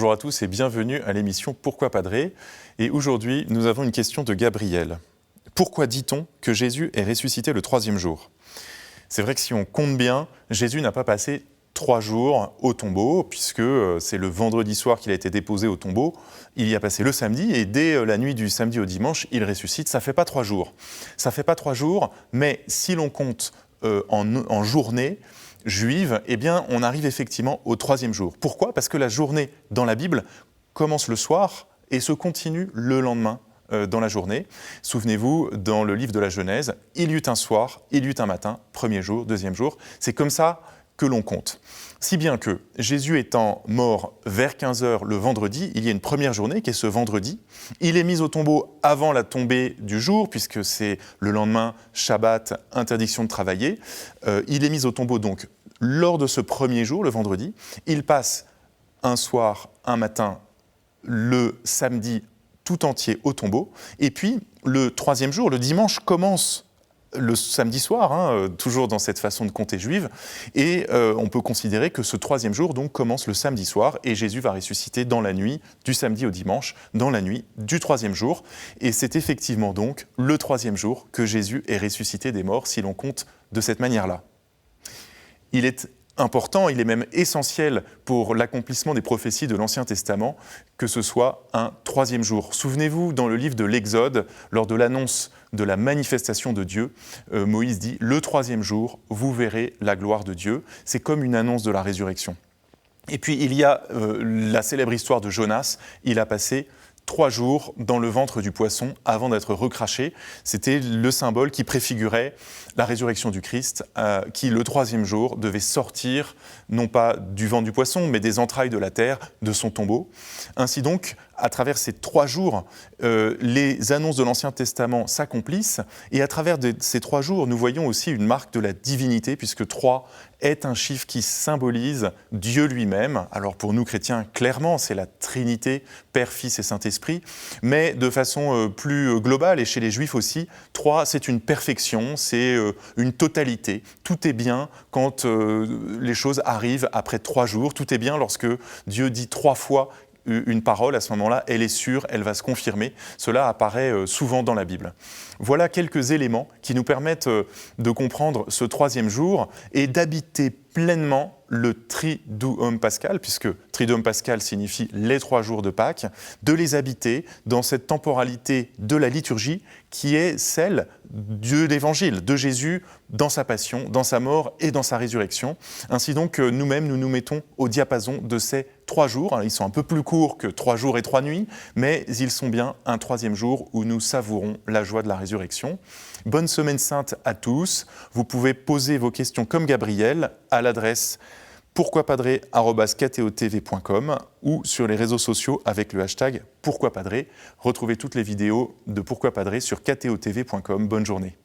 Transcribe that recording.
Bonjour à tous et bienvenue à l'émission Pourquoi Padré. Et aujourd'hui, nous avons une question de Gabriel. Pourquoi dit-on que Jésus est ressuscité le troisième jour ? C'est vrai que si on compte bien, Jésus n'a pas passé 3 jours au tombeau, puisque c'est le vendredi soir qu'il a été déposé au tombeau. Il y a passé le samedi, et dès la nuit du samedi au dimanche, il ressuscite. Ça ne fait pas 3 jours. Ça ne fait pas 3 jours, mais si l'on compte en journée juive, eh bien, on arrive effectivement au 3e jour. Pourquoi ? Parce que la journée dans la Bible commence le soir et se continue le lendemain dans la journée. Souvenez-vous, dans le livre de la Genèse, il y eut un soir, il y eut un matin, 1er jour, 2e jour. C'est comme ça que l'on compte. Si bien que Jésus étant mort vers 15h le vendredi, il y a une première journée qui est ce vendredi. Il est mis au tombeau avant la tombée du jour, puisque c'est le lendemain, Shabbat, interdiction de travailler. Il est mis au tombeau donc lors de ce 1er jour, le vendredi. Il passe un soir, un matin, le samedi tout entier au tombeau. Et puis le 3e jour, le dimanche, commence le samedi soir, toujours dans cette façon de compter juive, et on peut considérer que ce 3e jour donc commence le samedi soir, et Jésus va ressusciter dans la nuit du samedi au dimanche, dans la nuit du 3e jour, et c'est effectivement donc le 3e jour que Jésus est ressuscité des morts, si l'on compte de cette manière-là. Il est important, il est même essentiel pour l'accomplissement des prophéties de l'Ancien Testament que ce soit un 3e jour. Souvenez-vous, dans le livre de l'Exode, lors de l'annonce de la manifestation de Dieu, Moïse dit « Le 3e jour, vous verrez la gloire de Dieu ». C'est comme une annonce de la résurrection. Et puis il y a la célèbre histoire de Jonas. Il a passé 3 jours dans le ventre du poisson avant d'être recraché. C'était le symbole qui préfigurait la résurrection du Christ, qui le 3e jour devait sortir, non pas du ventre du poisson, mais des entrailles de la terre, de son tombeau. Ainsi donc, à travers ces 3 jours, les annonces de l'Ancien Testament s'accomplissent, et à travers ces 3 jours, nous voyons aussi une marque de la divinité, puisque 3 est un chiffre qui symbolise Dieu lui-même. Alors pour nous chrétiens, clairement, c'est la Trinité, Père, Fils et Saint-Esprit, mais de façon plus globale, et chez les Juifs aussi, 3, c'est une perfection, c'est une totalité. Tout est bien quand les choses arrivent après 3 jours, tout est bien lorsque Dieu dit 3 fois une parole, à ce moment-là, elle est sûre, elle va se confirmer. Cela apparaît souvent dans la Bible. Voilà quelques éléments qui nous permettent de comprendre ce 3e jour et d'habiter pleinement le Triduum Pascal, puisque Triduum Pascal signifie les 3 jours de Pâques, de les habiter dans cette temporalité de la liturgie qui est celle de l'Évangile, de Jésus dans sa passion, dans sa mort et dans sa résurrection. Ainsi donc, nous-mêmes, nous nous mettons au diapason de ces 3 jours. Ils sont un peu plus courts que 3 jours et 3 nuits, mais ils sont bien un 3e jour où nous savourons la joie de la résurrection. Bonne semaine sainte à tous. Vous pouvez poser vos questions comme Gabriel à l'adresse pourquoipadré@ktotv.com ou sur les réseaux sociaux avec le hashtag pourquoipadré. Retrouvez toutes les vidéos de Pourquoi Padré sur ktotv.com. Bonne journée.